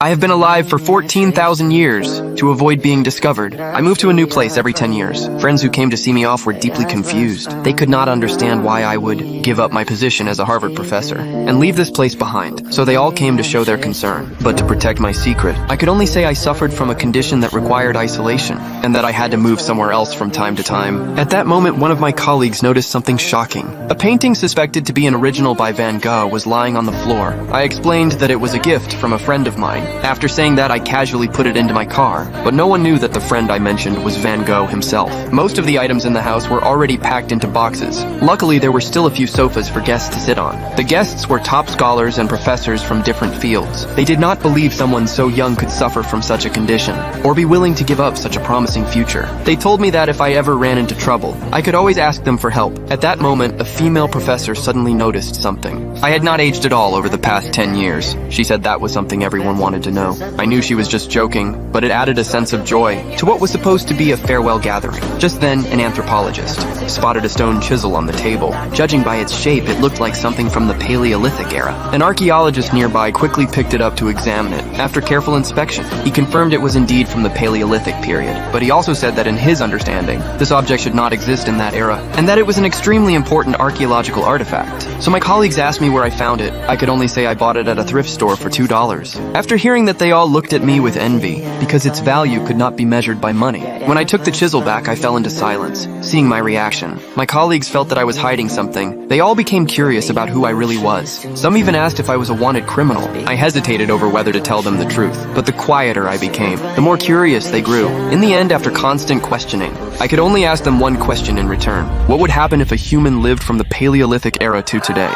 I have been alive for 14,000 years to avoid being discovered. I moved to a new place every 10 years. Friends who came to see me off were deeply confused. They could not understand why I would give up my position as a Harvard professor and leave this place behind. So they all came to show their concern. But to protect my secret, I could only say I suffered from a condition that required isolation and that I had to move somewhere else from time to time. At that moment, one of my colleagues noticed something shocking. A painting suspected to be an original by Van Gogh was lying on the floor. I explained that it was a gift from a friend of mine. After saying that, I casually put it into my car, but no one knew that the friend I mentioned was Van Gogh himself. Most of the items in the house were already packed into boxes. Luckily, there were still a few sofas for guests to sit on. The guests were top scholars and professors from different fields. They did not believe someone so young could suffer from such a condition, or be willing to give up such a promising future. They told me that if I ever ran into trouble, I could always ask them for help. At that moment, a female professor suddenly noticed something. I had not aged at all over the past 10 years. She said that was something everyone wanted to know. I knew she was just joking, but it added a sense of joy to what was supposed to be a farewell gathering. Just then, an anthropologist spotted a stone chisel on the table. Judging by its shape, it looked like something from the Paleolithic era. An archaeologist nearby quickly picked it up to examine it. After careful inspection, he confirmed it was indeed from the Paleolithic period, but he also said that in his understanding, this object should not exist in that era, and that it was an extremely important archaeological artifact. So my colleagues asked me where I found it. I could only say I bought it at a thrift store for $2. After hearing that, they all looked at me with envy, because its value could not be measured by money. When I took the chisel back, I fell into silence, seeing my reaction. My colleagues felt that I was hiding something. They all became curious about who I really was. Some even asked if I was a wanted criminal. I hesitated over whether to tell them the truth, but the quieter I became, the more curious they grew. In the end, after constant questioning, I could only ask them one question in return. What would happen if a human lived from the Paleolithic era to today?